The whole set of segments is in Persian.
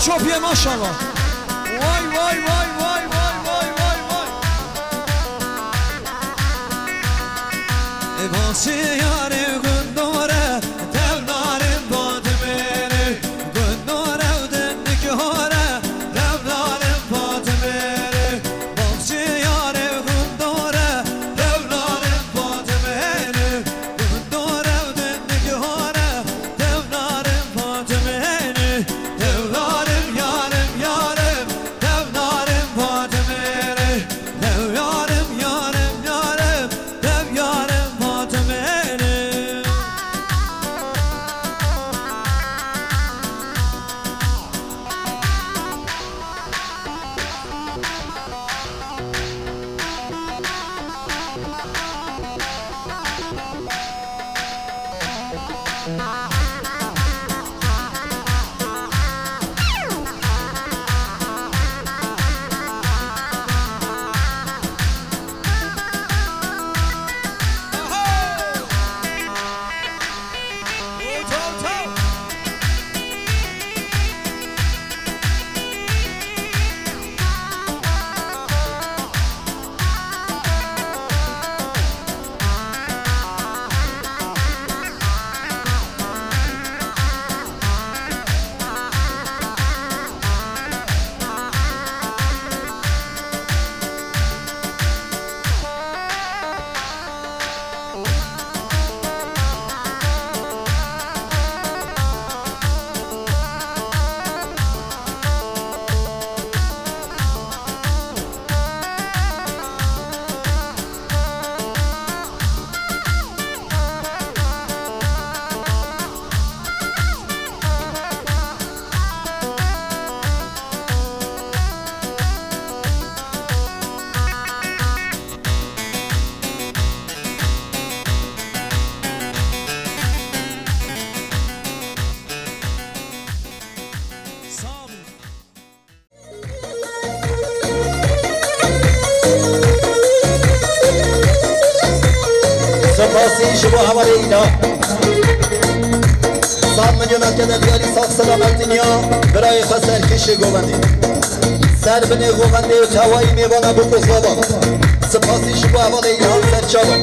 شوفي ما شاء الله. واي واي واي واي واي واي واي واي. باسي ياري قندورة دولاري فاطميري قندورة ودنك هورة دولاري فاطميري باسي ياري قندورة دولاري فاطميري قندورة ودنك هورة دولاري فاطميري دولاري يارم يارم دولاري فاطميري دولاري يارم يارم دولاري فاطميري. سپاسی شما حوالی اینا صد میلیون که دیاری ساخت سلامت دنیا برای خسر کش گوبندی سر بنه گوبندی و توایی میوانه بکو خوابا سپاسی شما حوالی اینا سر چابا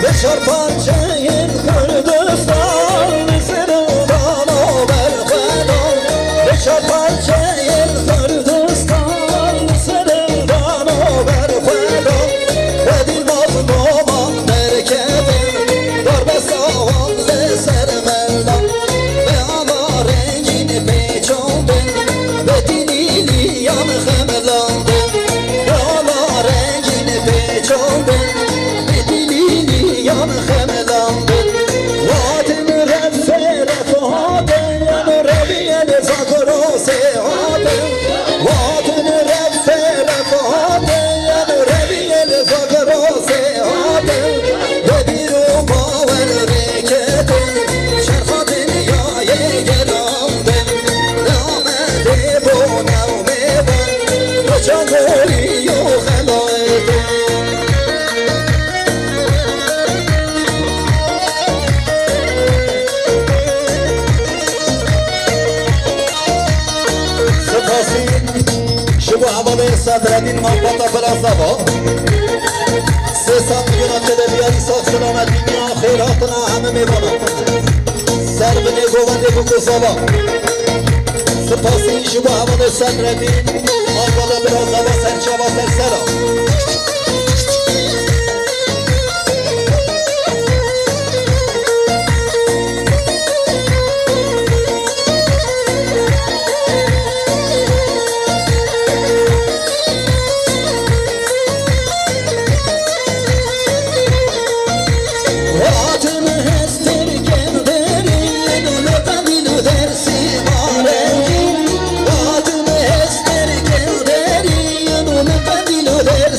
بشار پانچه این کردستان زربان و برخوان بشار پانچه این کردستان زربان و برخوان و دیل مظلومان مرکبه دار بساوان لسر ملان به آما رنگین پیچون بین به دینی لیان خملان به آما رنگین پیچون بین يوم خملان واتن رفه رفهاده ين ربيع لفقرو سيعاده واتن رفه رفهاده ين ربيع لفقرو سيعاده بديرو باور ركده شرخات نياي جلانده نامده بونه وميبان وچنگوری و خلاده شبو حواله صدردین مانباتا فرازابا 300 میلیون که بیاری ساخت سلامت دنیا خیراتنا همه میبانا سر بنه گوونده بکو زابا سپاسی شبو حواله صدردین مانباتا فرازابا سرچابا سرسرا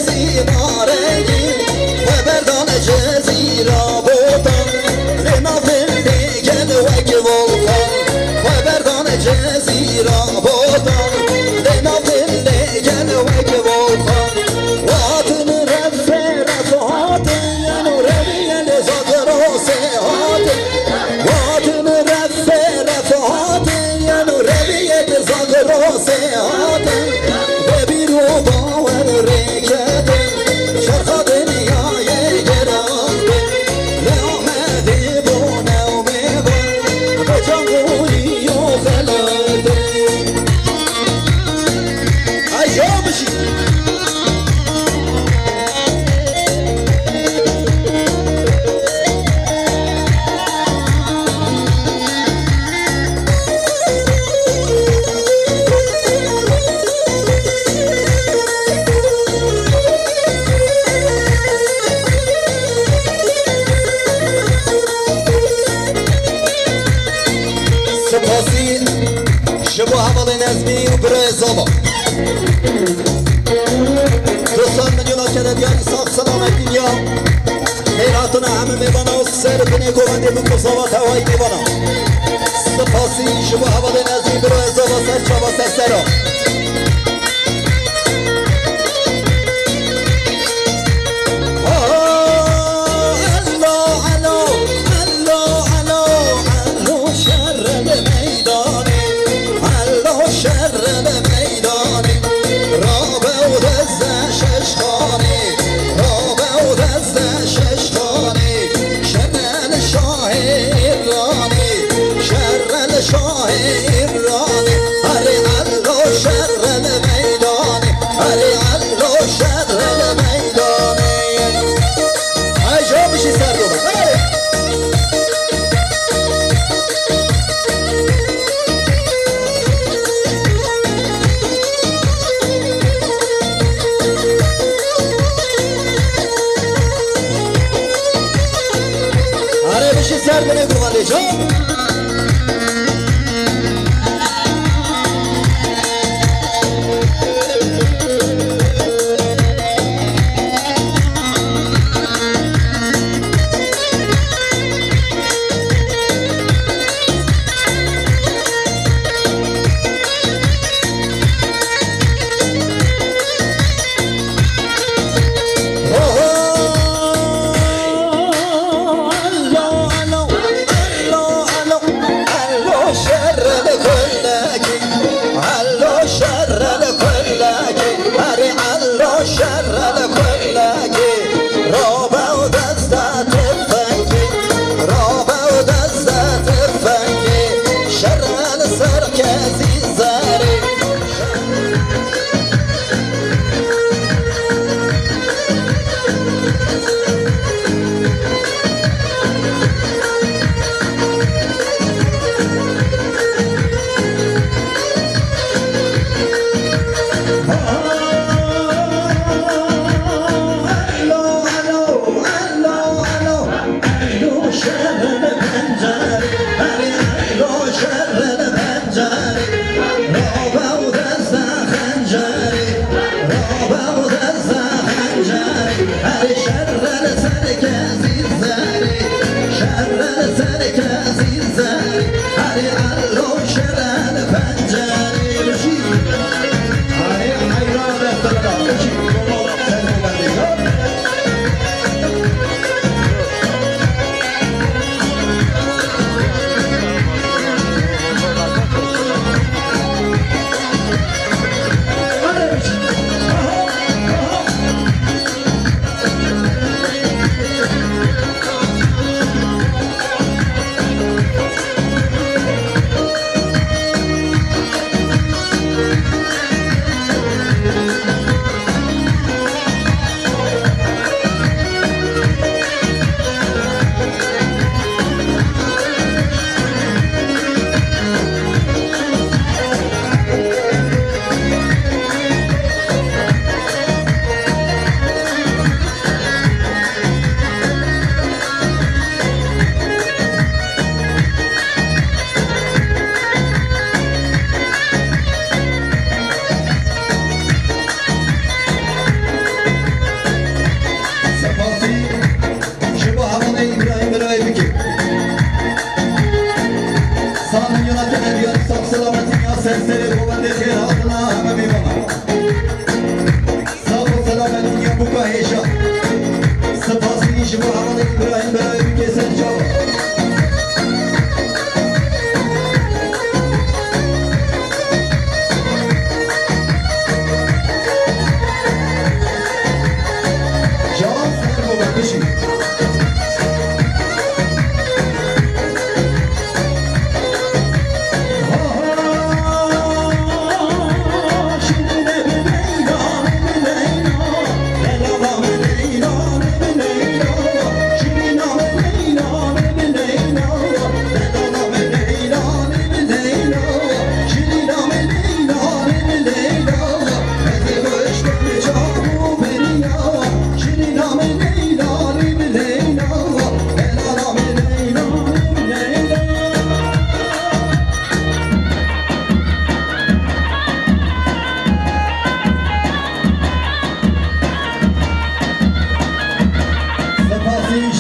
See قصابة دوستان میلیون کرده دیاری ساخت سلامت دنیا خیراتنا همه میبانا و سر بینه گوونده بو قصابة هوایی میبانا سپاسی شبو حواله نزدی برو ازابا سر چابا سر سرا سر بینه گوانده جان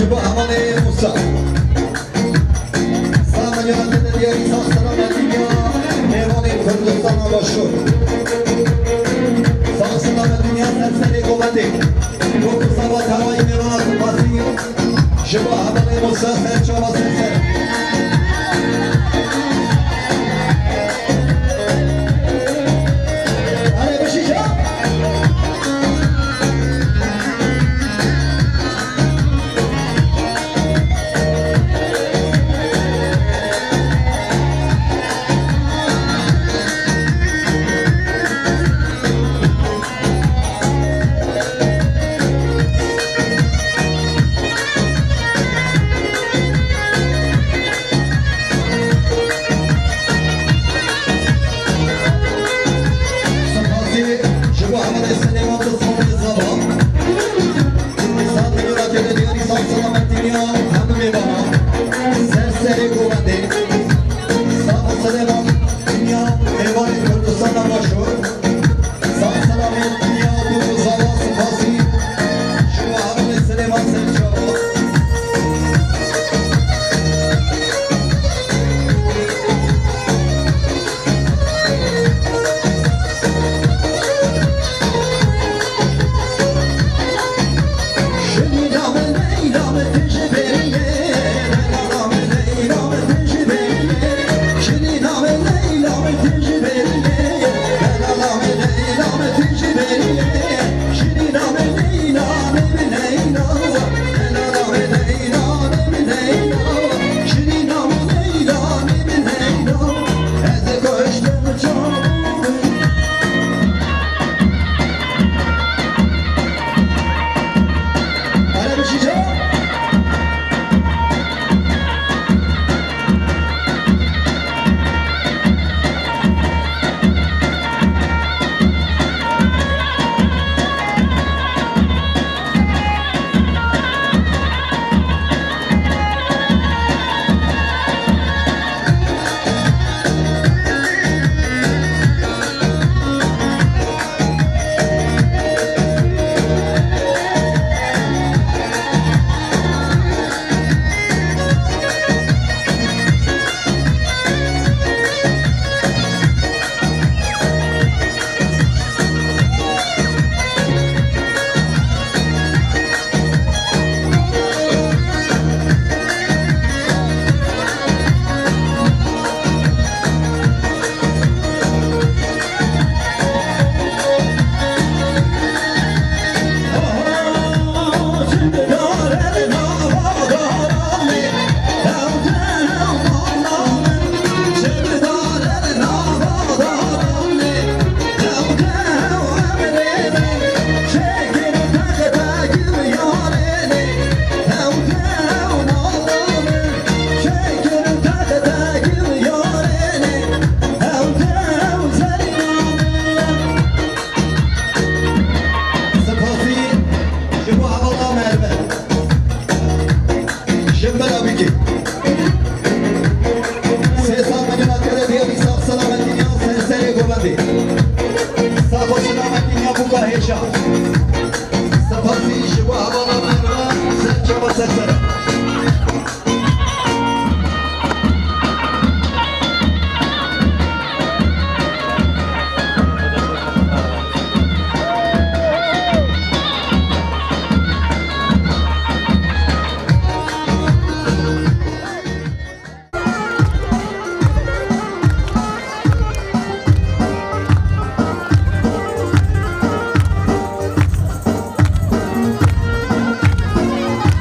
شبه همانه موسا سلام یادت دیاری ساخت سلامتی یا میوان کردستان آباشور ساخت سلام دنیا سرسری قومتی گفت سوات هوایی میوان سپاسی شبه همانه موسا سرچاوا سرسر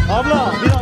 Abla bir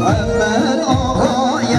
أمر آقای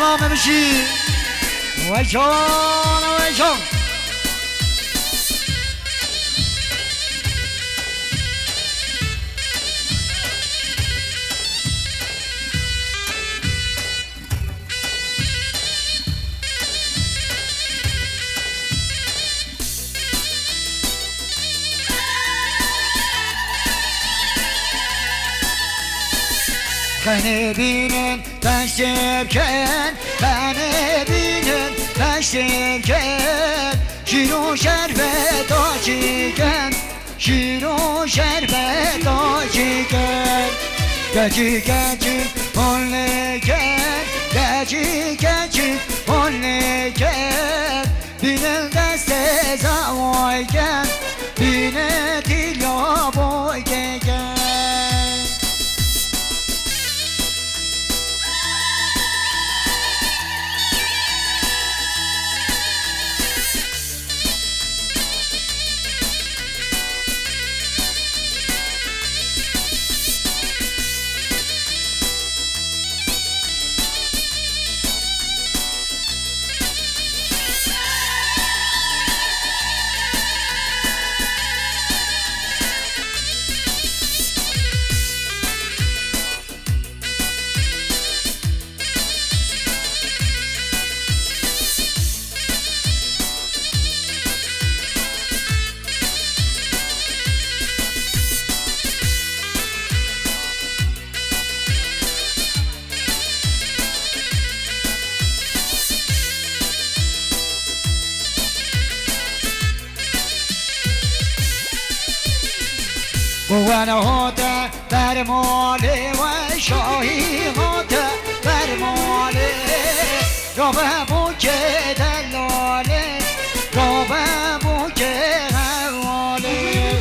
سلام بشی وای جان وای جان beni binin taşırken beni binin taşırken şiru şerbet acıken şiru şerbet acıken geci geci onleken geci geci onleken binin deste zavayken bine dil ya boyken وانا هاته بر ماله و شاهی هاته بر ماله را به بوک دلاله را به بوک حواله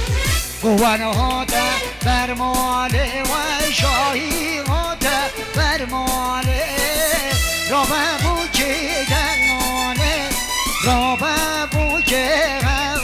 وانا هاته بر ماله و شاهی هاته بر ماله را به بوک دلاله را به بوک حواله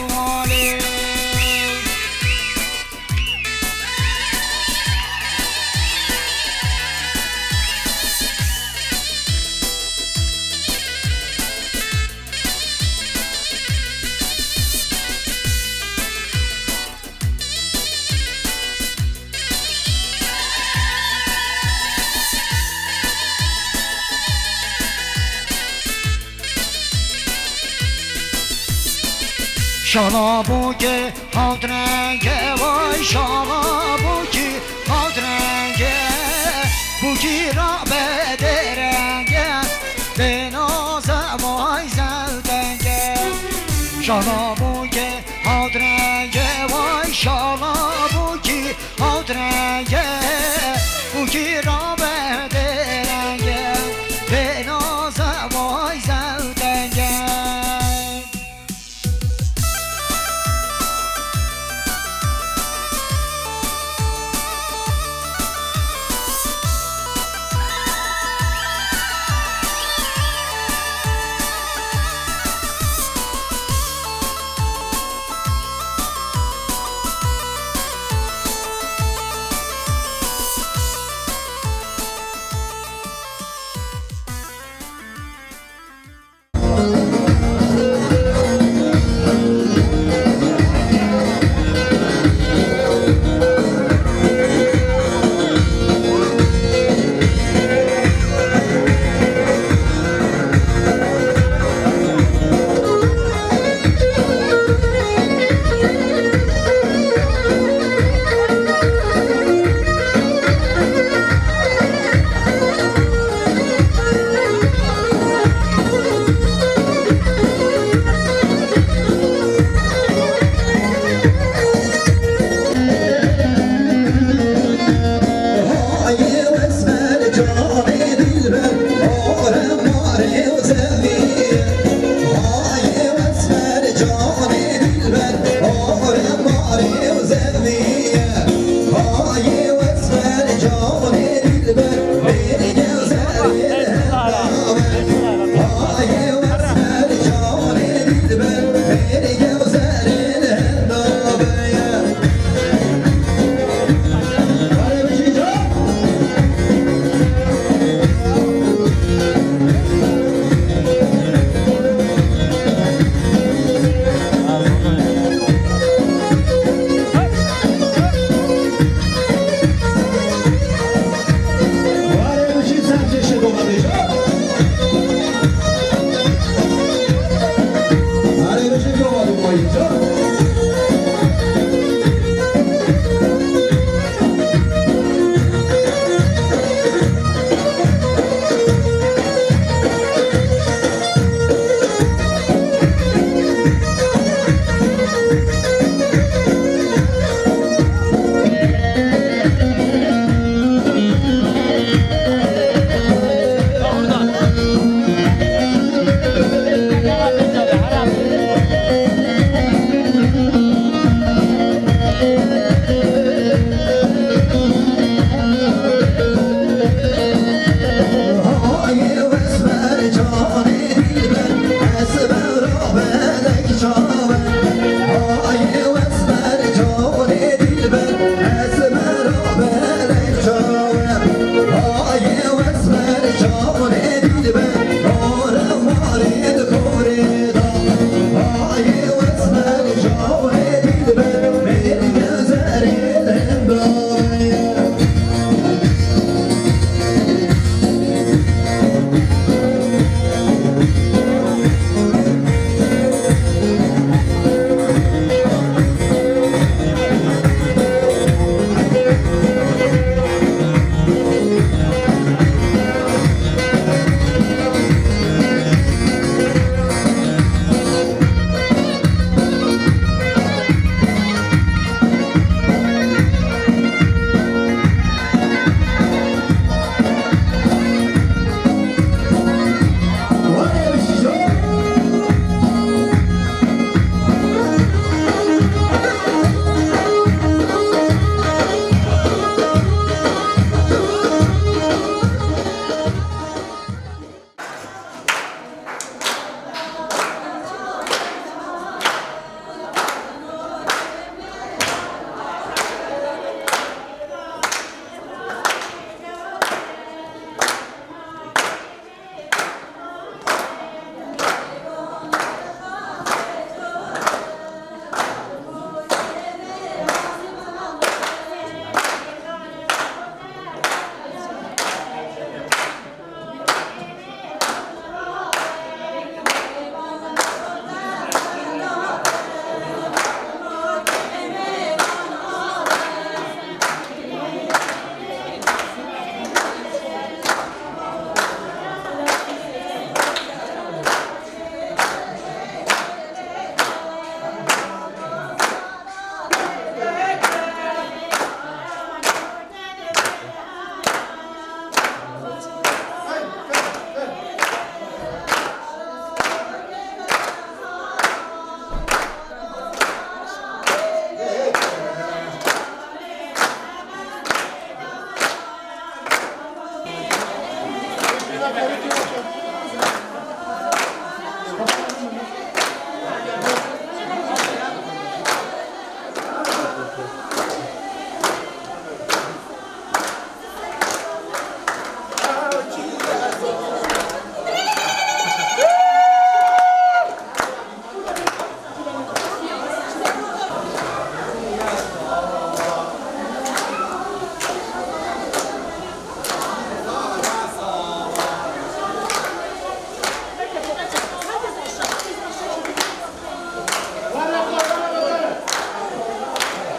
شالا که حاض رنگه وای شالا که حاض رنگه بوکی را بده رنگه به ناز وای زودنگه شالا که حاض رنگه وای شالا که حاض رنگه بوکی را بده رنگه به ناز وای زودنگه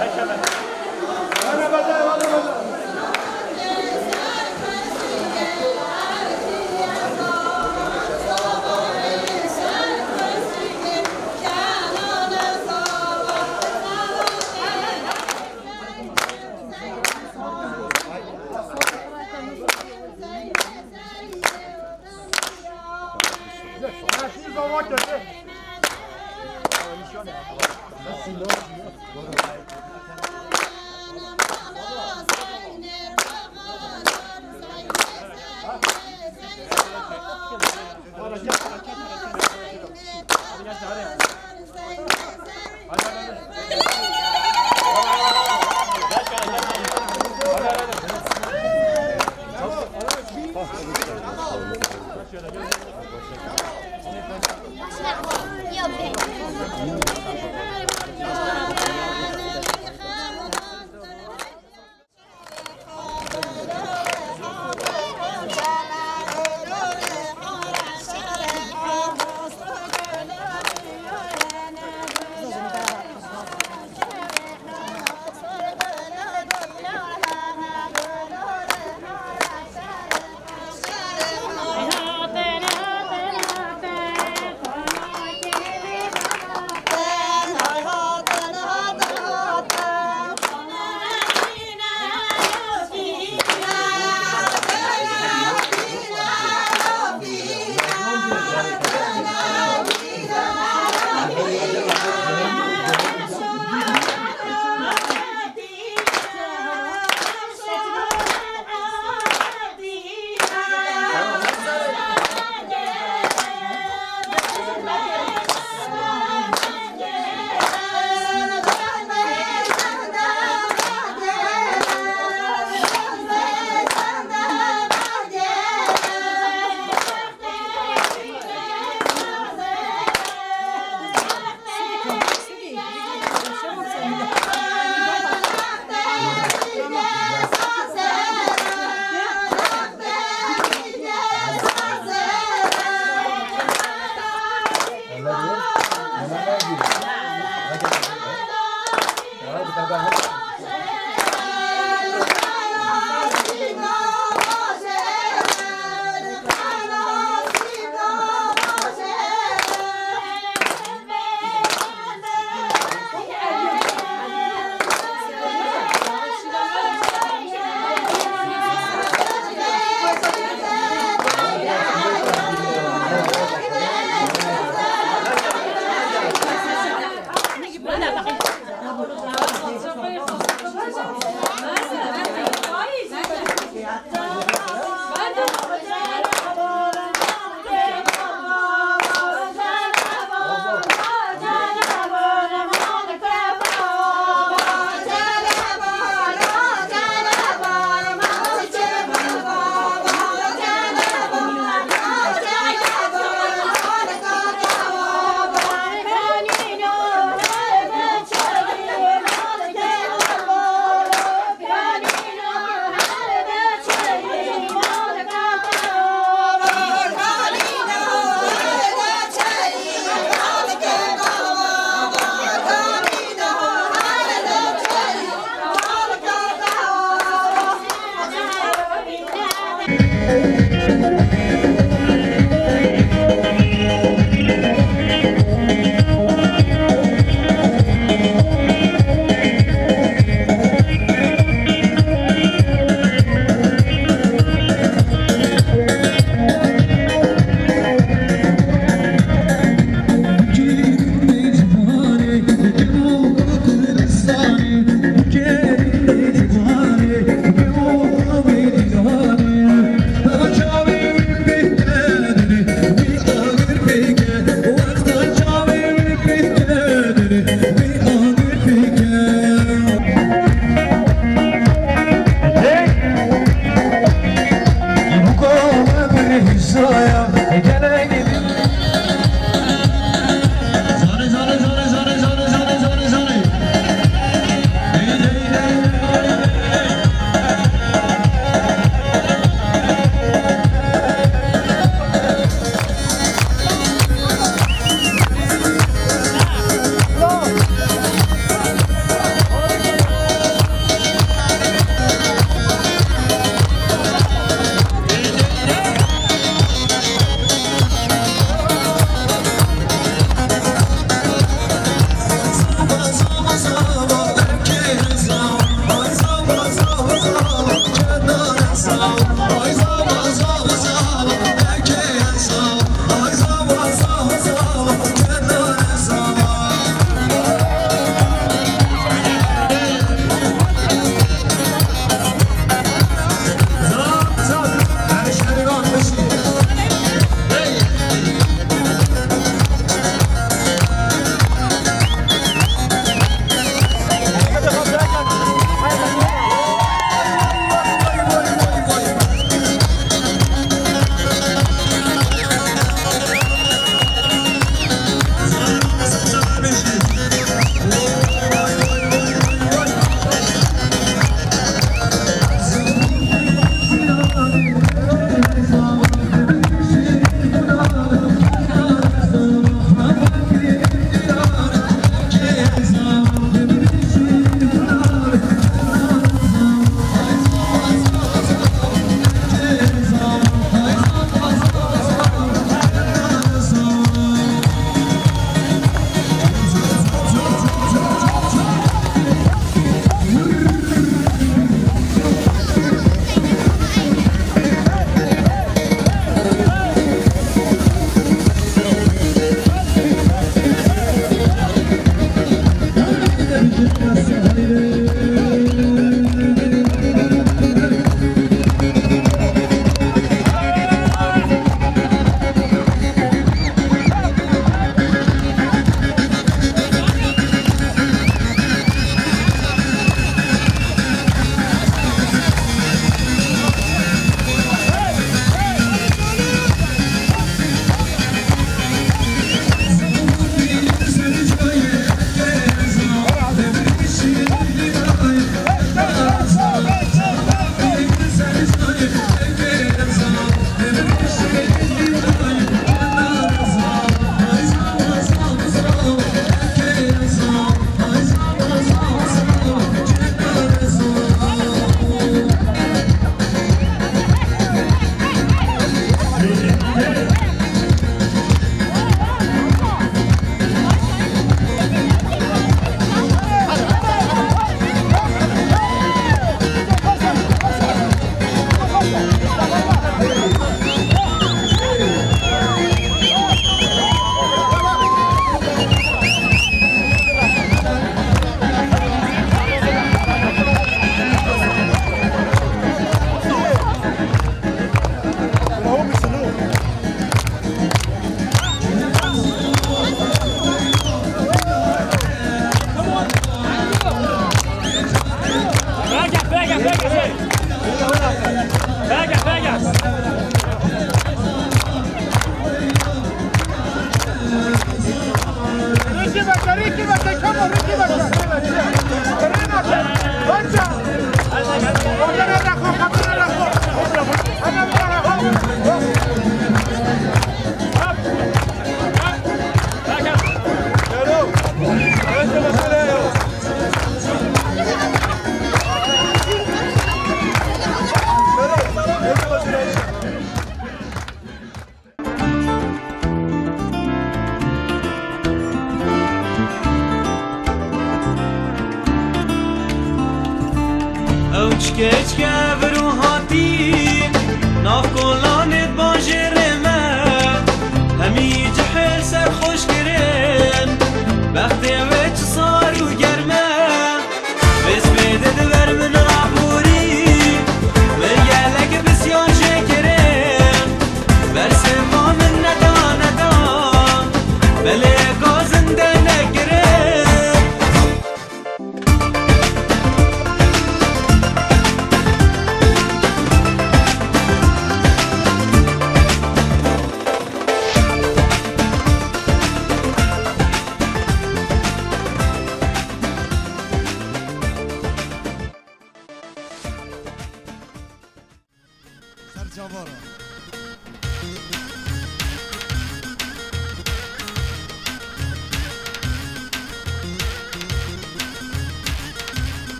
Gracias.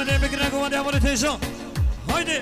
اومده بگیرن اومده اول تیشان هایده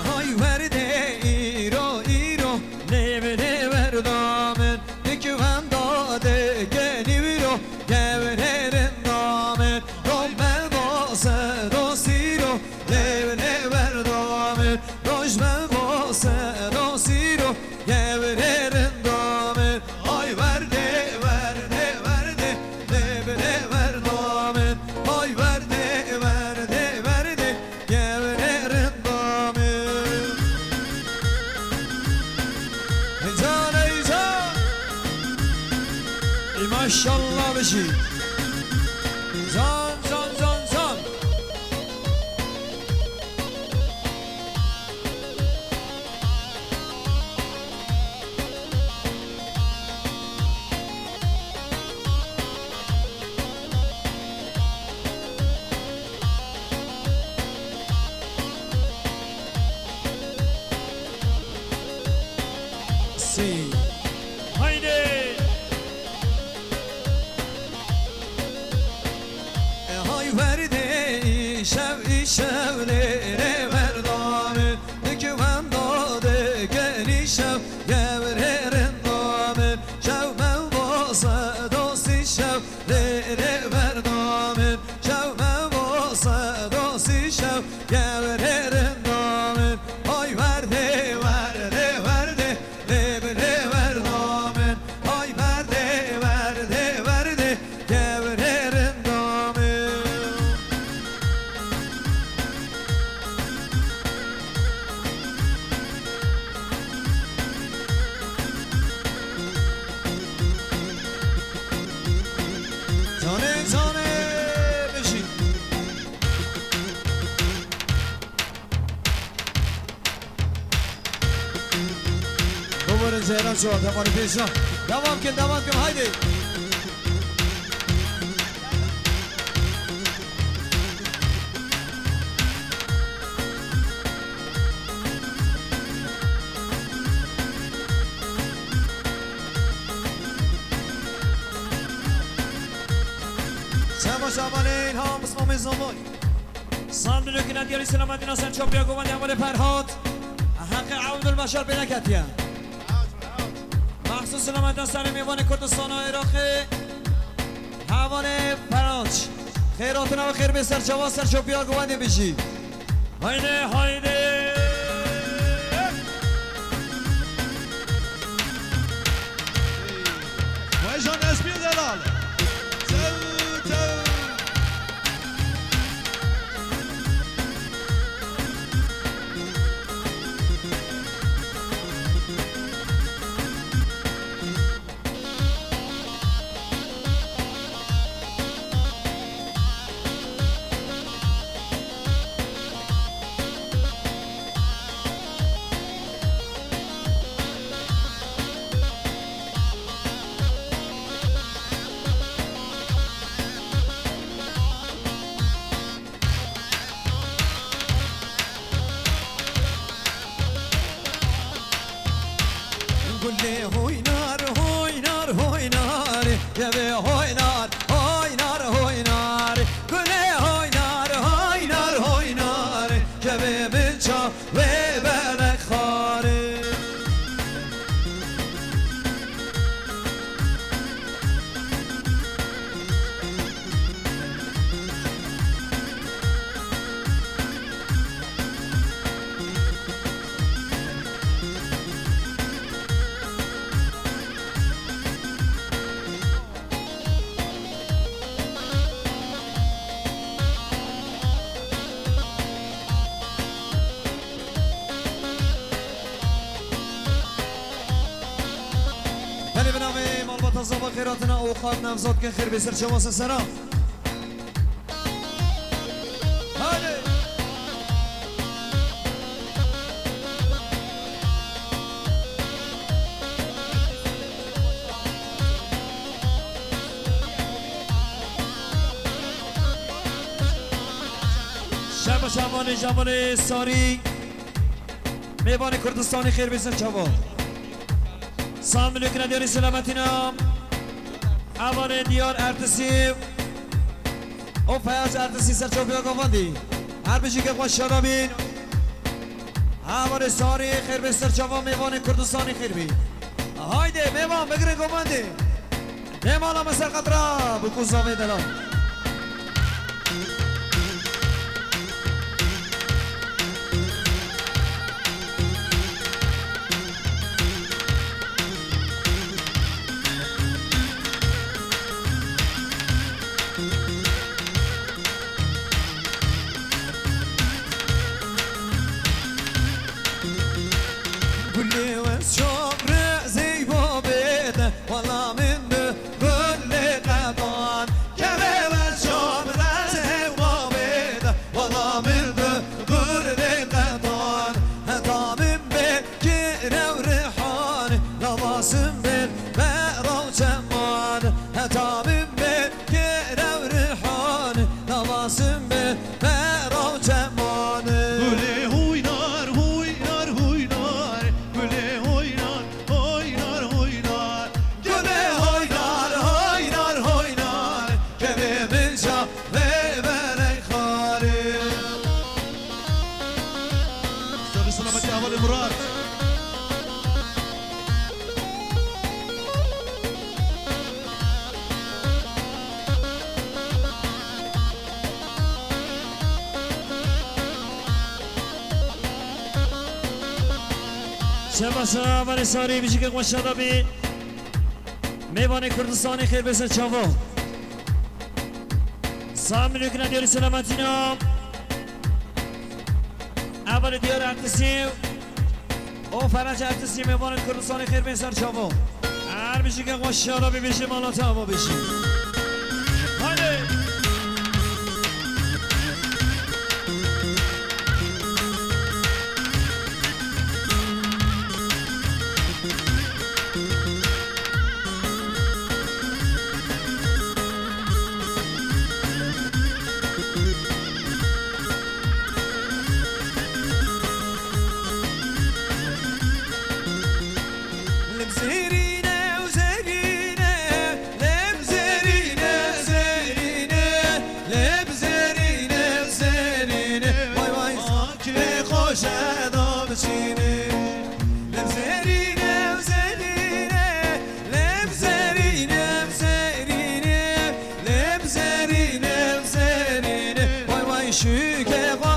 های ورده ایرو ایرو نمیده وردامن نکوان داده گنی رو گوره رندامن رومن باسه دوستی رو نمیده وردامن روشمن باسه دوستی رو گوره رندامن های ورده ورده ورده نمیده وردامن های ورده ورده ورده گوره رندامن ایجان ایجان ای ماشالله بشی زان زان زان زان سی هایده های ورده شب لیره وردامن نکوان داده گنی شب گوره رندامن شب من باسه دوستی شب لیره وردامن شب من باسه دوستی شب گوره رندامن های ورده ورده ورده لیره وردامن های ورده ورده ورده گوره رندامن جانه جانه بشین دوباره زهران شد دوباره پیشان دوام کن هایده شمالین ها مسمام زمان سال دلو که ندیاری سلامتی ناسن چوبیا گوان دیامال پرهات حق عود البشر بنا کتیا مخصوص سلامتی ناسن میوان کردستان و عراق هوان پراج خیراتنا و خیر به سرچوا سر چوبیا گوان دی بشی هایده هایده ویجان اسمی دلال گله هوینار هوینار هوینار جبه هوینار هوینار هوینار گله هوینار هوینار هوینار جبه بچا و بلک خاره بله به نام مالبات از آبا خیراتنا اوقات نفزاد که خیر بسر چواس سرام بله شب جوان ساری میوان کردستانی خیر بسر چوا سام ملک ندیاری سلامتی نام اوان دیار ارتسی او فیاض ارتسی سرچوبی آگاواندی هر بجی که خوش شرابین اوان ساری خیر به سرچوبا میوان کردستانی خیر بی هایده میوان بگره گواندی میمالا مسر قطرا بکوزاوی دلان شباشا ولی ساری بیشی که خوش شده بی میوان کردستانی خیر بسر چاوا سامی نکنه دیاری سلامتی نام اول دیار ارتسی او فرج ارتسی میوان کردستانی خیر بسر چاوا هر بیشی که خوش شده بی بیشی مالا تاوا بیشی هاده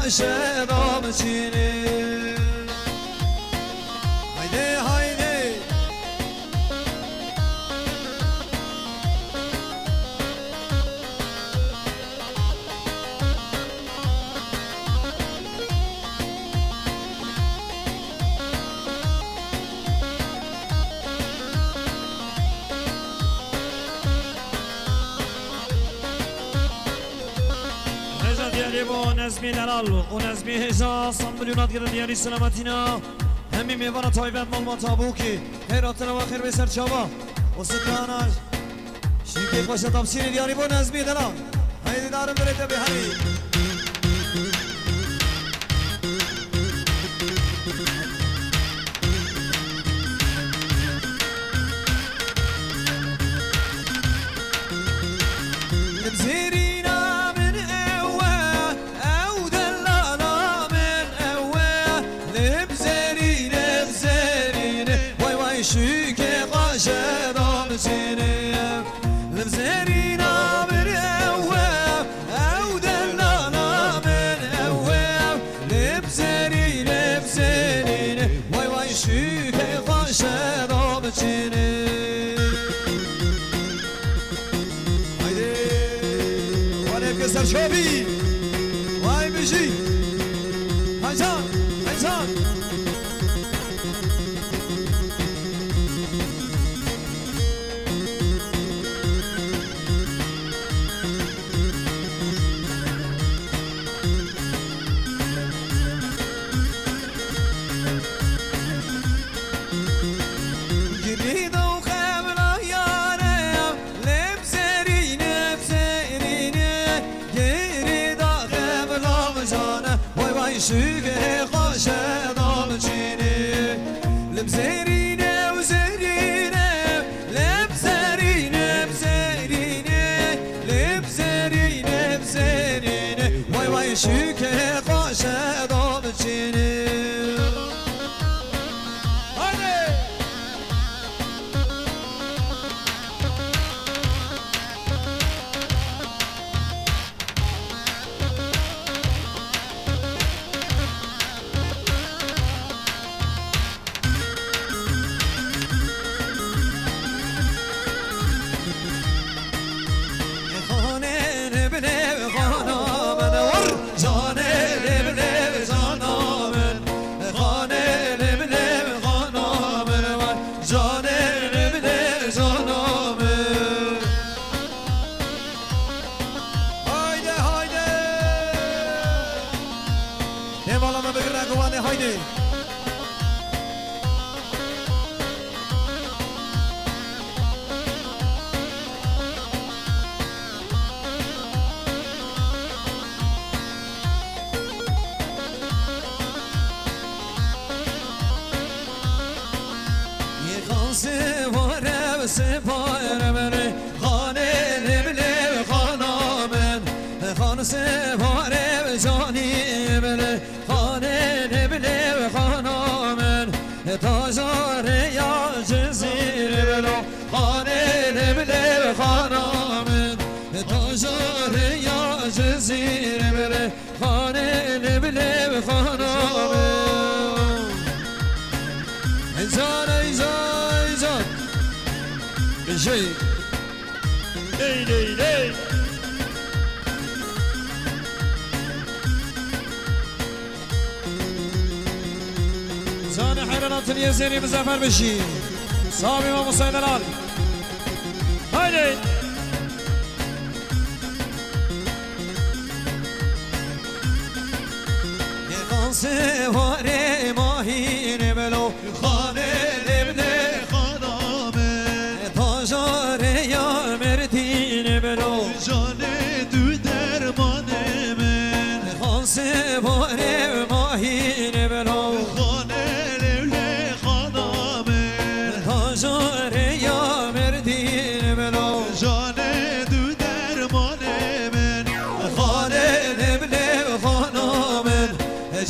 شدام چینه haydi haydi و نظمی دلال و نظمی هزا سامبلیونات گرد دیاری سلامتینا همی میوانا تایبت مال ما تابوکی خیراتنا و خیر به سر چابا و سکراناش شیکی خوش تابسیر دیاری و نظمی دلال هایدی دارم دلیت به همی سرچوبی وای بیشی هایزان هایزان شوقه خوش دام چینه لب زرینه و زرینه لب زرینه بچینی سپایر من خانه نبله خانامن خانه سپاره جانی من خانه نبله خانامن تاجار یا جزیر بلو خانه نبله خانامن تاجار یا جزیر بله خانه نبله خانامن انسان ایزان شيء لي لي لي زان حيرانات اليزيري مزافر بشي صابي ومصيد العالي هايدي يقانسي واري ماهين بلو خاني لبني جان تو درمان من خانسه باره ماهین بلو خانه لوله خانا من تاجار یا مردین بلو جان تو درمان من خانه لبله خانا من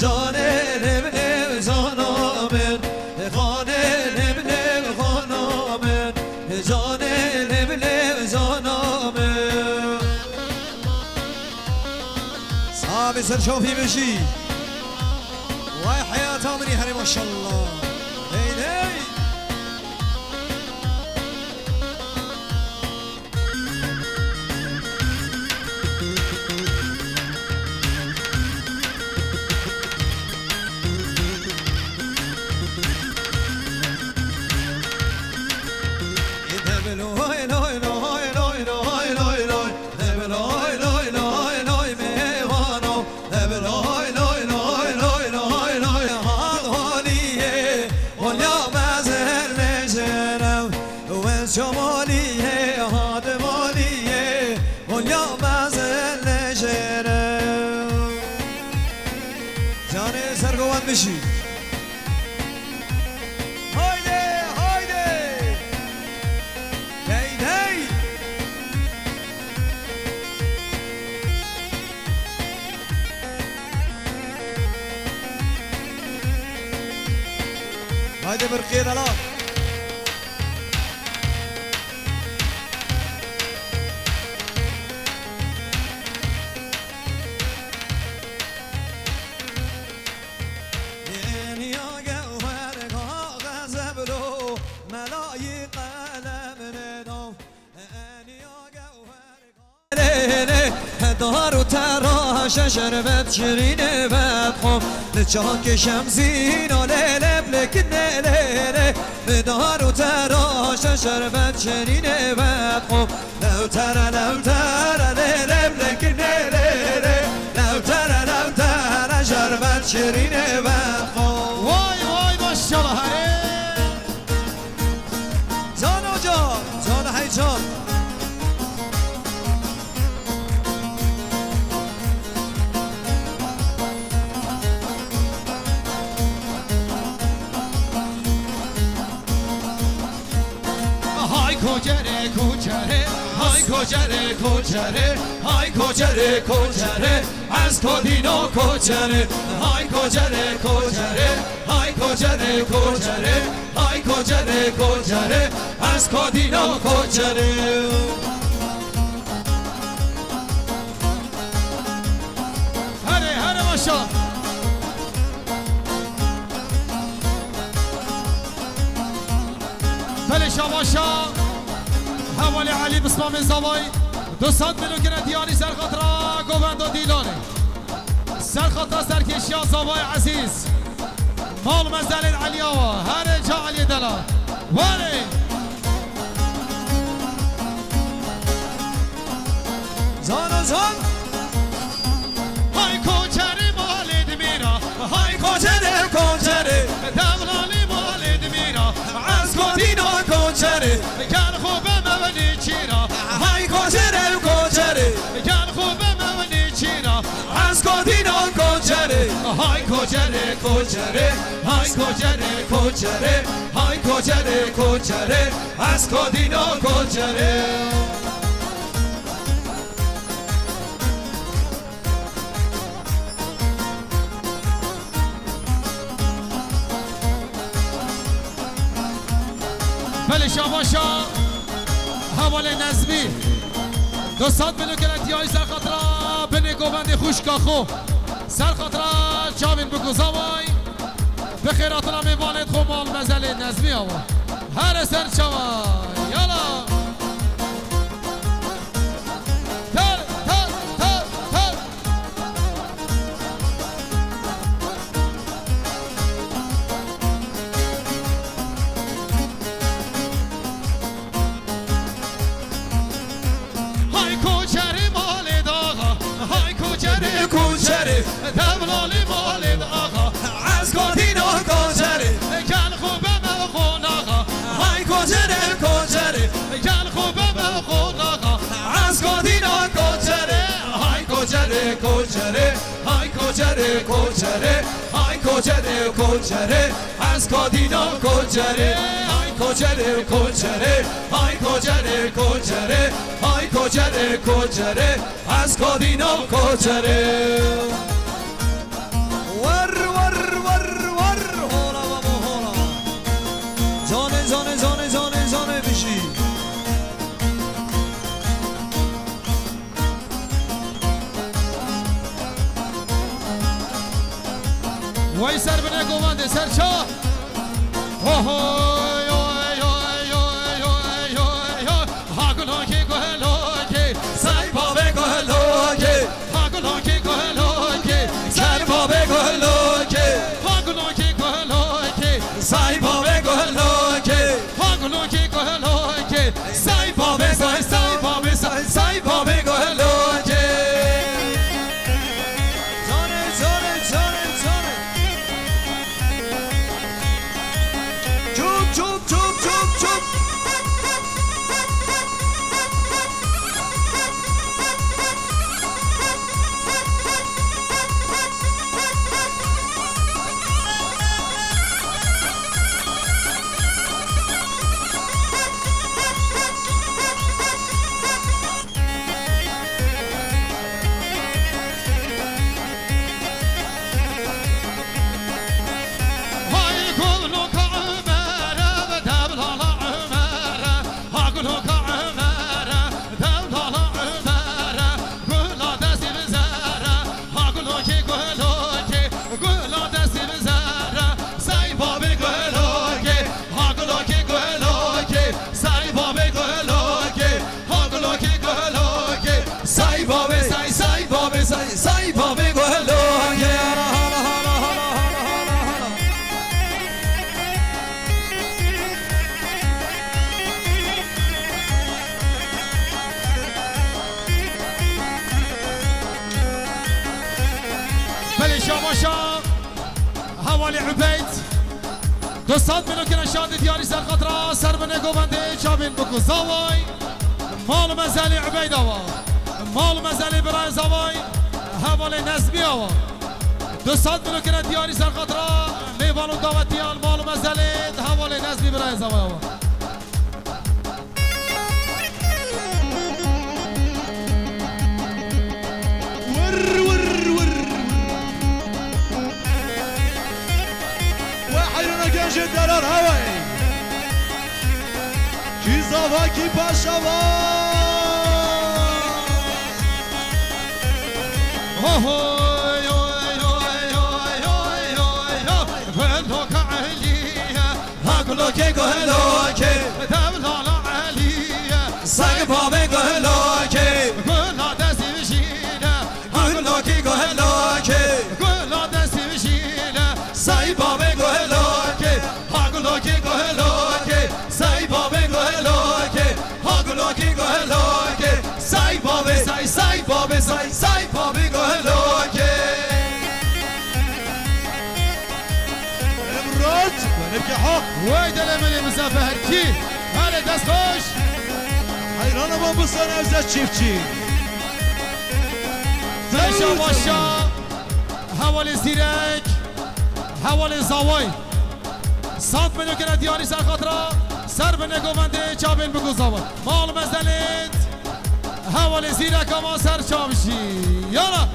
جان لبله زانا من خانه لبله خانا من جان لبله زانا من صعب سرشوفي بشي وای حياة عمري هري ما شاء الله هي شمالیه هاد مالیه ولیا مزل شره جانه سرگوان بشی هایده هایده دی دی هایده برقید الان دار و تراش شربت شیرین بدخم لچاک شمزین و لیلب لکن لیله دار و تراش شربت شیرین بدخم لو تر لیلب لکن لیله لو تر شربت شیرین بدخم وای وای ماشاءالله جان و جان جان هی جان کوچره کوچره های کوچره کوچره های کوچره کوچره از کدینا کجره های کجره کجره های کجره کجره های کجره کجره از کدینا کجره هره باشا بله شباشا حوالی علی بسمام زوای 200 میلیون دیاری سرخاطرا گوبند و دیلانه سرخاطرا سرکشی ها زوای عزیز مال مزدل علی آوا هر جا علی دلا واره زان زان های کوچری مالید میرا های کوچره کوچره دملالی مالید میرا از کدینا کوچره گل خوبه مونی چیرا های کوچره کوچره گل خوبه مونی چیرا از کدینا کوچره های کوچره کوچره های کوچره کوچره های کوچره کوچره از کدینا کوچره بله شباشا حوال نظمی 200 میلیون گرنتی‌های سرخاطرا بنی گوبند خوشکاخو سرخاطرا چاوین بگو زوای به خیراتنا میوانید خو مال مزل نظمی آوا هر سر چوای یالا تر تر تر تر کوچره دملالی مالید آقا از کدینا کوچره گل خوبه مخون آقا های کوچره کوچره گل خوبه مخون آقا از کدینا کوچره های کوچره کوچره های کوچره کوچره های کوچره کوچره از کدینا کوچره های کوچره کوچره های کوچره کوچره های کوچره کوچره از کدینا کوچره ور ور ور ور هولا و هولا زانه زانه زانه زانه زانه بشی وای سر بنه گوانده سر چا اوه سای بابه گلوکه هاگلوکه گلوکه سای بابه سای سای بابه سای سای بابه گلوکه زانه زانه زانه زانه چوب چوب چوب چوب چوب سای بابه گلوکه بله شباشا حوالی عبید 200 میلیون که نشاند دیاری سرخاطرا سر بنه گوبنده چابین بکو زوای مال مزلی عبید آوا مال مزلی برای زوای حوالی نظمی آوا 200 میلیون که دیاری سرخاطرا میوان و دعوتیان مال مزلی حوالی نظمی برای زوای آوا ور ور بنجي درار هواي كي زوا كي باشوا هوي هوي هوي هوي هوي فندق عليا هاكلو كي قهلو كي دبلال عليا سگ پا به گهلا که گلا دستی بشینه گهلا کی گهلا که گلا دستی بشینه سای پا به گهلا که هاگلو کی گهلا که سای پا به گهلا که هاگلا کی گهلا که سای پا به سای پا به سای پا به گهلا که امروز نبكي حق ويد الامل مسافه كي هلا دست خوش حيران ما بصير ازت شيفتشي باشا باشا حوالي زيرك حوالي زاوي صاد منو كنا دياري سر خاطرة سر بنه گوونده چابين بگو زاوي مال مزدلت حوالي زيرك اما سر چابشي يلا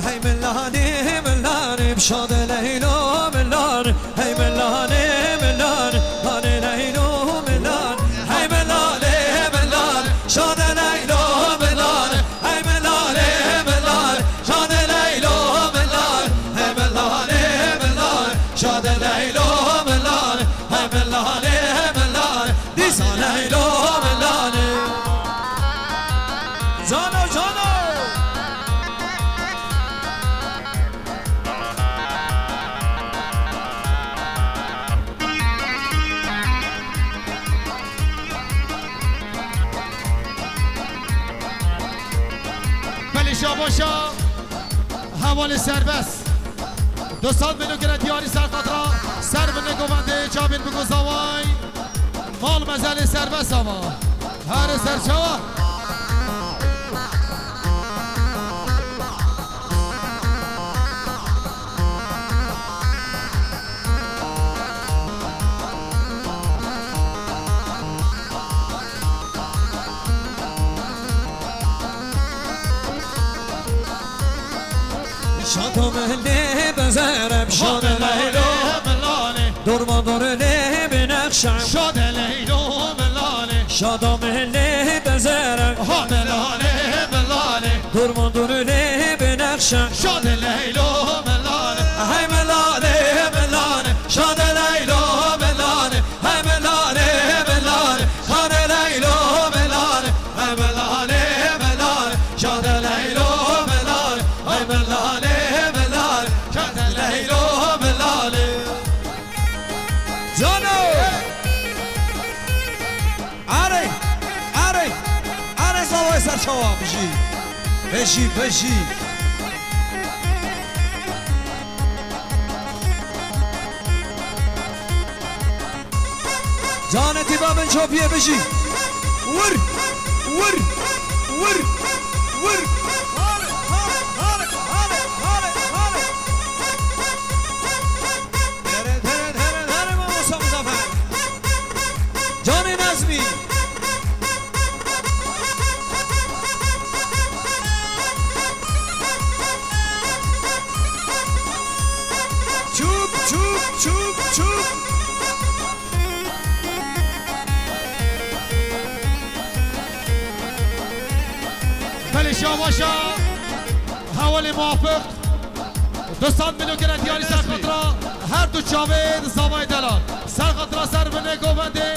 هی ملانی ملانی بشاد لیلا ملان هی ملانی ملان هانی لیلا ملان هی ملانی ملان شاد لیلا ملان هی ملانی ملان شاد لیلا ملان هی ملانی ملان شاد لیلا ملان هی ملانی ملان دیسا لیلا ملان جانو جانو باشا باشا حوال سربست دوستان منو گره دیاری سر خاطرا سر بنه گوونده چابین بگو زوای مال مزل سربست آما هر سرچوا شادو مهلی بزرم شاد لیلو ملانه دورما دورلی بنخشم شاد لیلو ملانه شادو مهلی بزرم ملانه ملانه دورما دورلی بنخشم شاد لیلو ملانه های ملانه ملانه شاد لیلو ملانه های ملانه ملانه شاد لیلو ملانه های ملانه ملانه شاد لیلو ملانه های ملانه جانو آره زوای سرچوا بشی جانتی با من چوپیه بشی ور جانی نظمی چوب باشا باشا حوالي موافق دوستان منو گره دیاری سر خاطرا هر دو چاوید زاوای دلال سر خاطرا سر بنه گوونده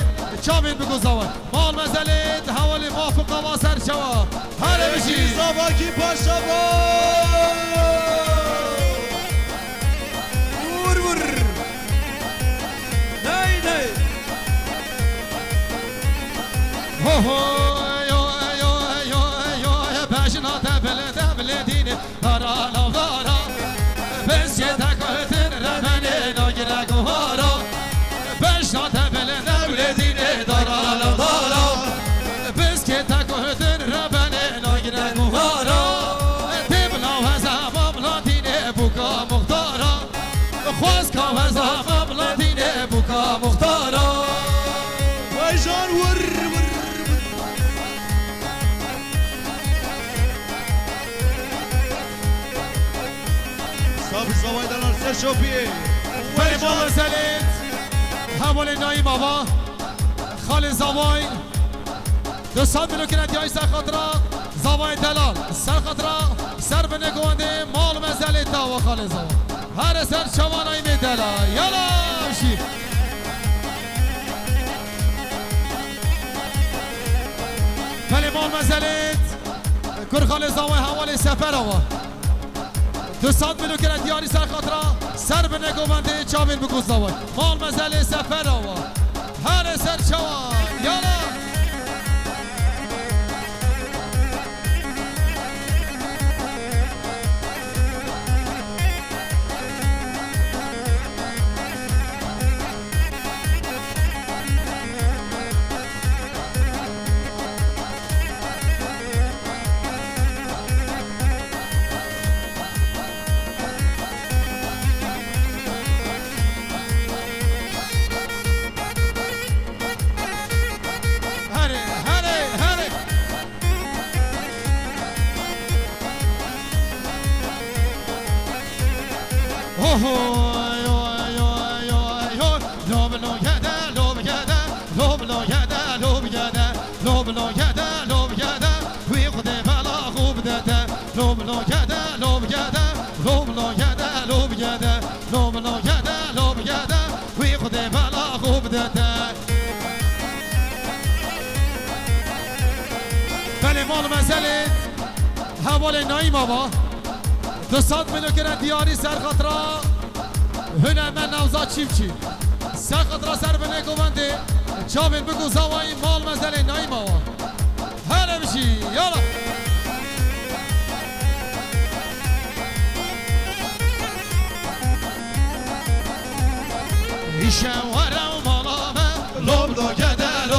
چاوید بگو زاوای مال مزلید حوالی موافق آوا سر شوا هر بشی زوا کی پاشوا ور نه بلدين هرا لوغارا بس يتكوتن رمني ناجر قهارا بس بلدين هرا لوغارا بس يتكوتن رمني ناجر قهارا تبلا وزا بلادين بوكا مختارا خواسكا وزا بلادين بوكا مختارا ويجان ور صاب الزوايد على السر شوبيه فريق والله سليت حوال نایی بابا خال زوای 200 میلیون که ندیای سر خاطرا زوای دلال سر خاطرا سر به نگوانده مال مزل داوا خال زوای هر سر چوانای میدلا یالا بشی ولی مال مزلت کر خال زوای حوال سفر آوا 200 میلیون که ندیاری سر خاطرا سر به نگوانده چاوین بگو زوای مال مزل سفر آوا هر سر چوان یالا بله مال مسئله حوال نایی بابا 200 میلیون که دیاری سر خاطرا هنرمند نوزاد چیفچی سر خاطرا سر به نگوانده چاوین بگو زوایی مال مسئله نایی بابا هره بشی یالا ایشن ورم مالامه لوب لو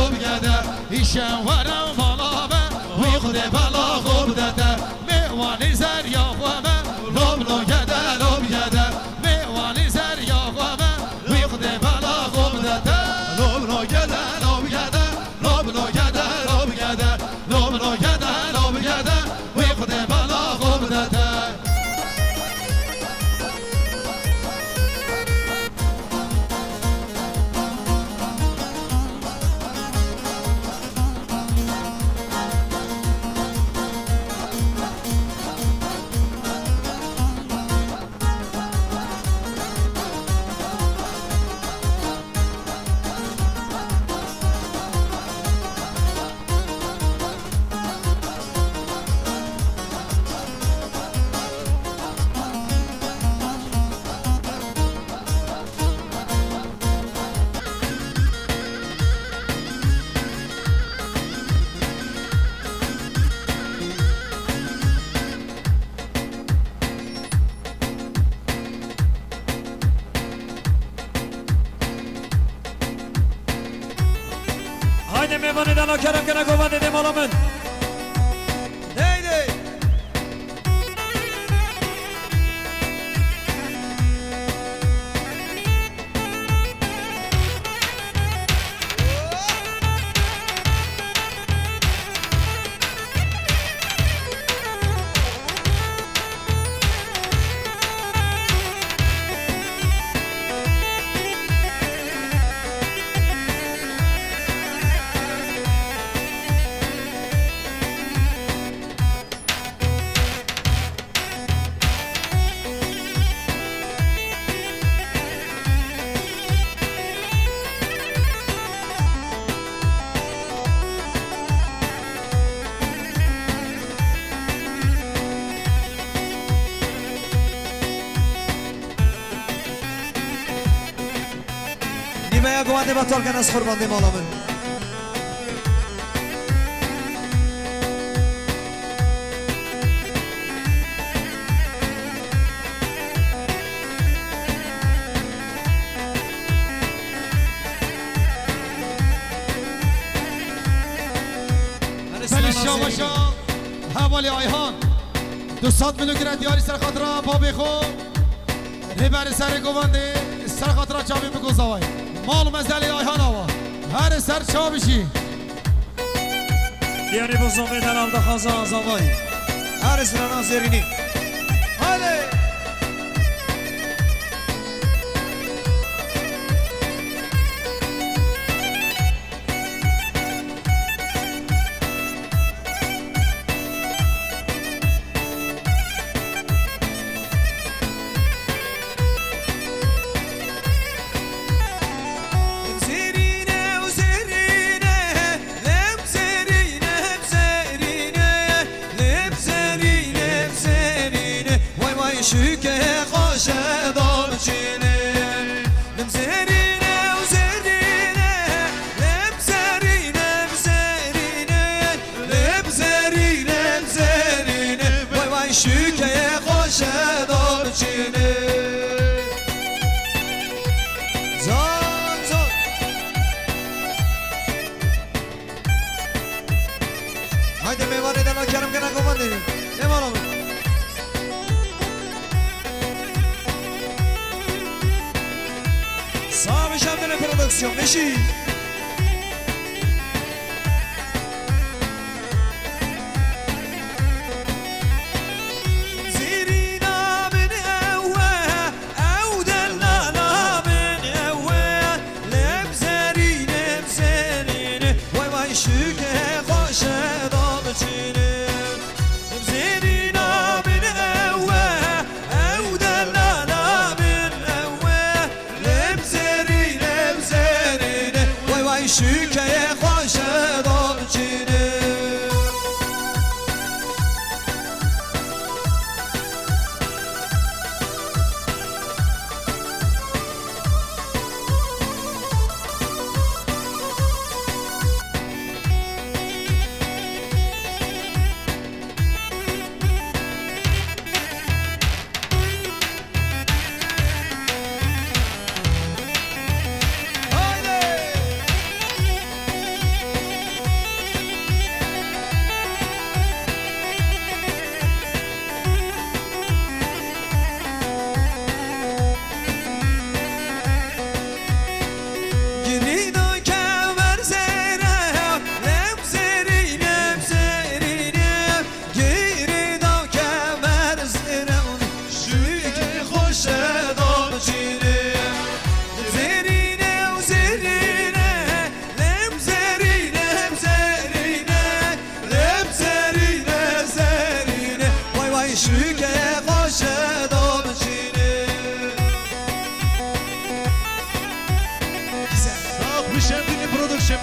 گده ایشن ورم مالامه وی خود بالا خوب داده میوانی زر یا خوامه لوب لو گده میوانی زر یا خوامه وی خود بالا خوب داده لوب لو گده وی خود بالا خوب داده haydi mevani dana kerem gene kova dedim olamın neydi نیمه گوانده بطال کن از خوربانده مالامن شاباشا حوالی آیهان 200 میلیون گرد دیاری سر خاطرها پا بخو ریبر سر گوانده سر خاطرها چاوی بگو زوای مال مزدلی آیهان آوا هر سر چا بشی دیاری بزنبه دلال دا خازا زوای هر سر نازرینی صاحب شمدن پرودکسیون بشی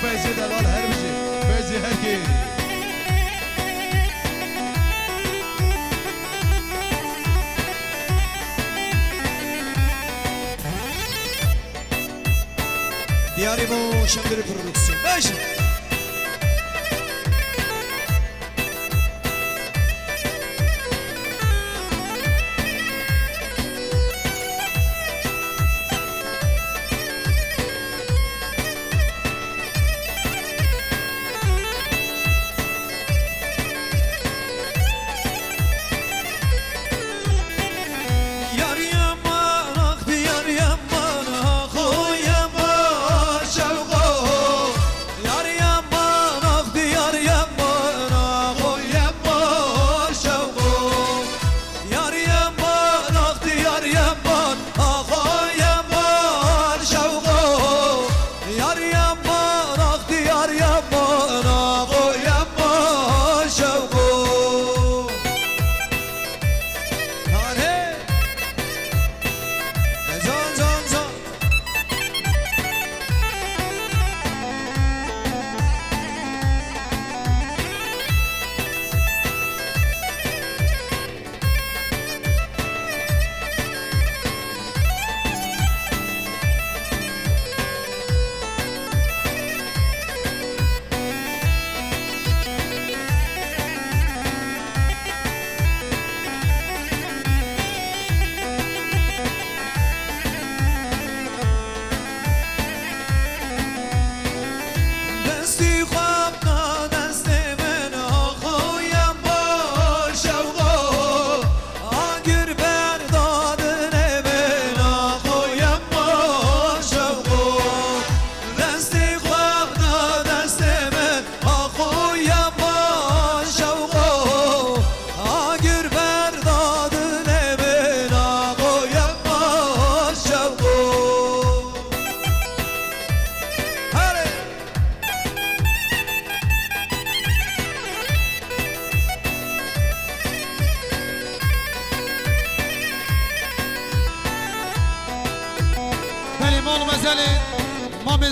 Feyzi Delal her bir şey. Feyzi herkes. Diyarimo Şemdiri Prodüksiyon. Beşin.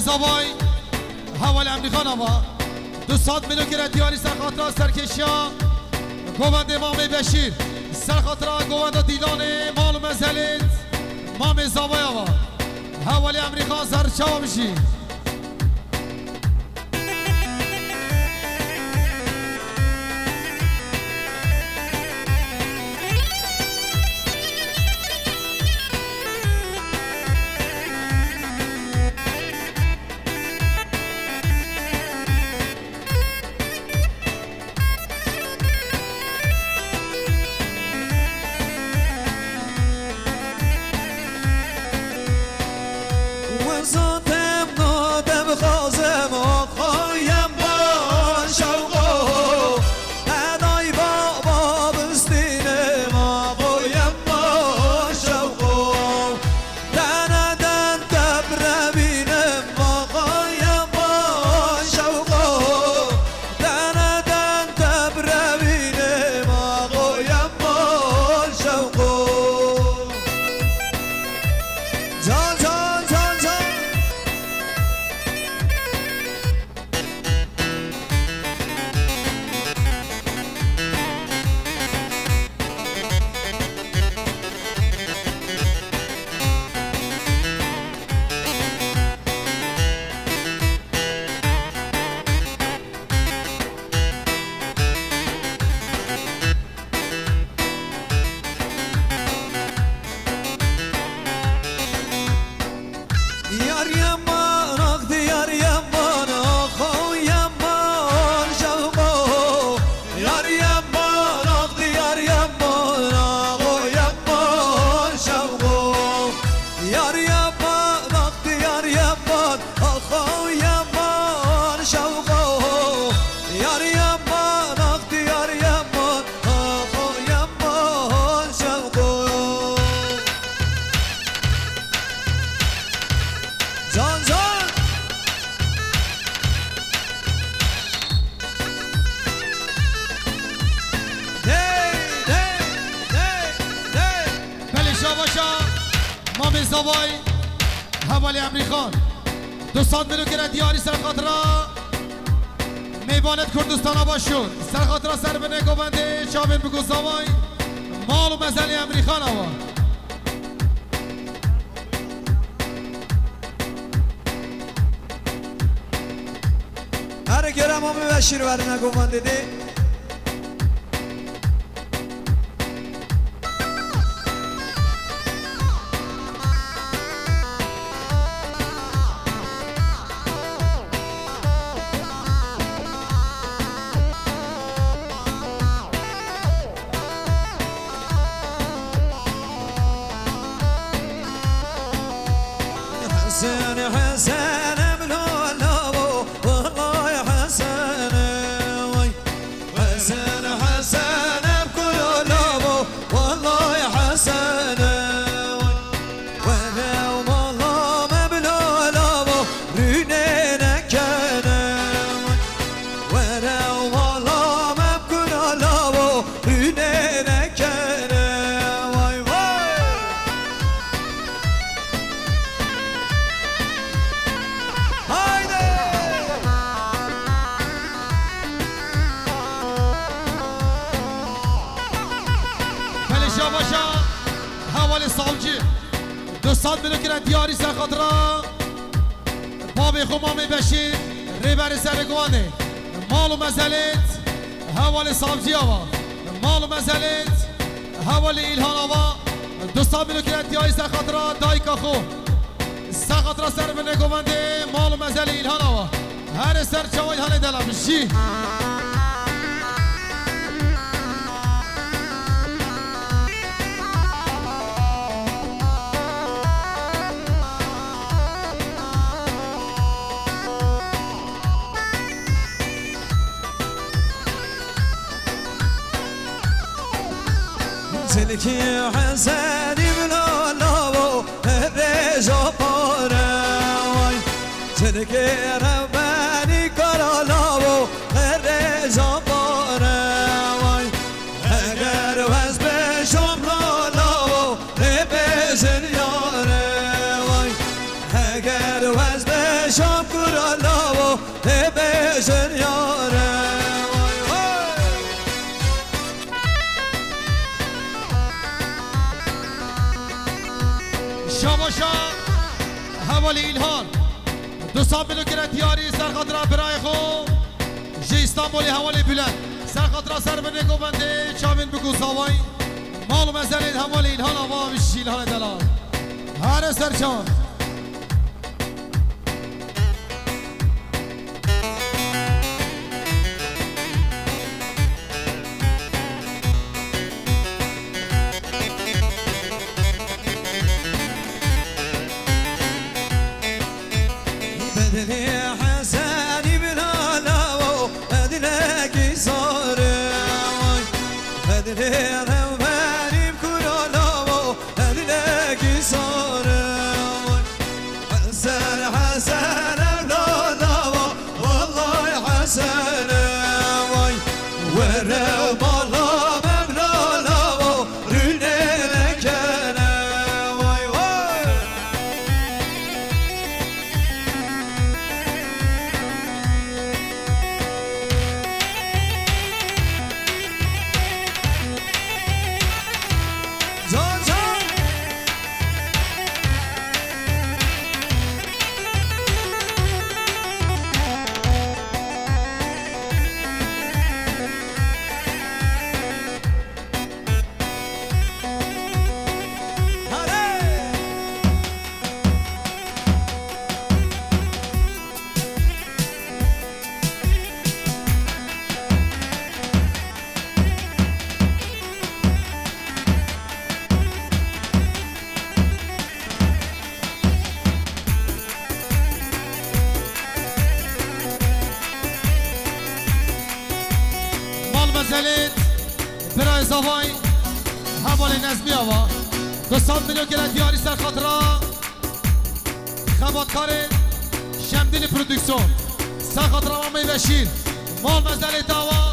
زوای حوال امریکا نوا 200 میلیون گره دیاری سرخاطره سرکشیا گوند امام بشیر سرخاطره گوند دیلان مال و مزلت مام زوای آوا حوال امریکا زرچاو میشی زاوای حوالی امریخان 200 میلیون گره دیاری سر خاطرا میباند کردستان باشون سر خاطرا سر بنه گوونده چاوین بگو زاوای مال و مزلی امریخان آوا هر گرم همه بشیر برای نگوونده دی حسن حسن بلولو والله يا حسن وي حسن حسن بكلولو والله يا حسن وي وانا والله ما بلولو رينينا كان وانا والله ما بكلولو رينينا كان وي وي باشا حوالی سالجی 200 میلیون گره دیاری سر خاطرا باب خمام بشیر ریبر سر گوانه مال و مزلت حوالی سالجی آوا مال و مزلت حوالی ایلهان آوا 200 میلیون گره دیاری سر خاطرا دایکا خو سر خاطرا سر بنه گوانده مال و مزل ایلهان آوا هر سر چوای هنه دلم جی سلكي حساني بلولو الرجا باراوي سلكي رباني كرولو الرجا باراوي اگر وز بشم لولو لبزن ياراوي اگر وز بشم كرولو لبزن ياراوي شاباشا حوالی ایلهان 200 میلیون گره دیاری سر خاطرا برای خو جی استانبولی حوالی بلند سر خاطرا سر بنه گوبنده چاوین بگو زاوای مال و مزلین حوالی ایلهان آوا بشی ایلهان دلال هر سر چان بدني حساني بلولو بدنك صار بدني رواني بكلولو بدنك صار حسن حسن بلولو والله حسن ورا بالله بلولو رينك انا واي واي زون زون هاري مال مزلت برای زاوای حوالی نظمی آوا 200 میلیون گره دیاری سر خاطرا خباتکار شمدین پرودکسیون سر خاطرا مامی بشیر مال مزلت آوا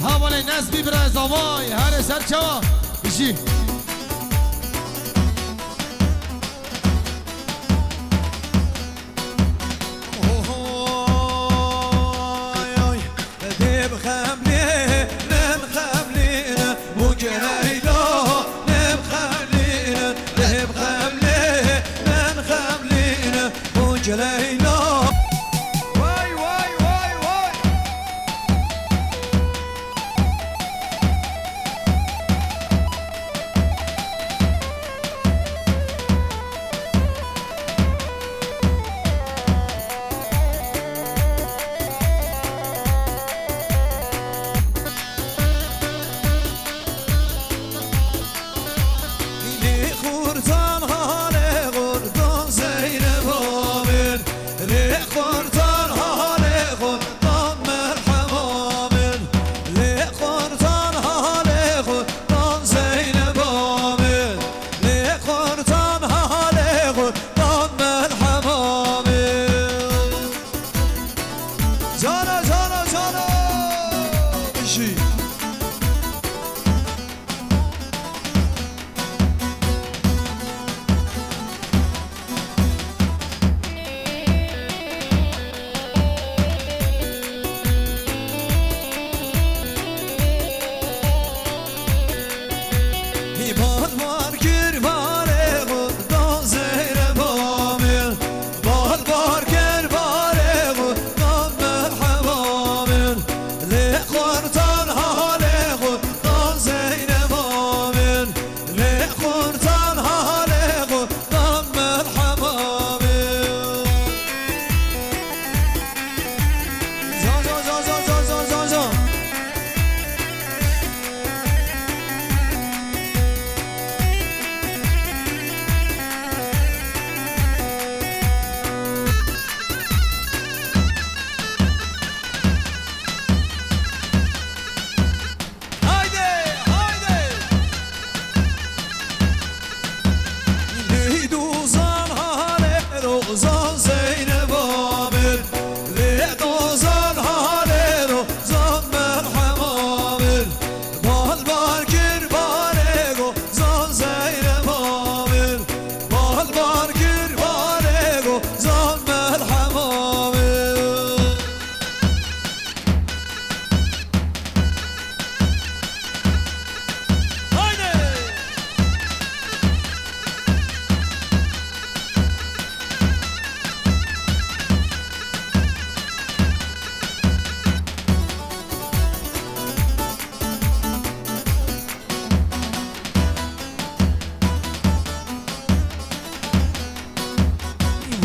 حوالی نظمی برای زاوای هر سر چوا بشی لیلا وای وای وای وای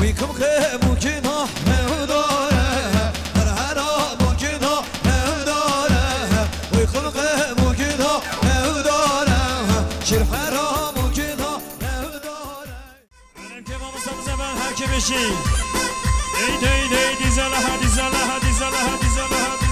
ويكم خيم وكنا نهداره هر هرام وكنا نهداره ويكم خيم وكنا نهداره شير حرام وكنا نهداره الان که ما مسابقه هر کی بشی ای دی دی دیزاله ها دیزاله ها دیزاله ها دیزاله ها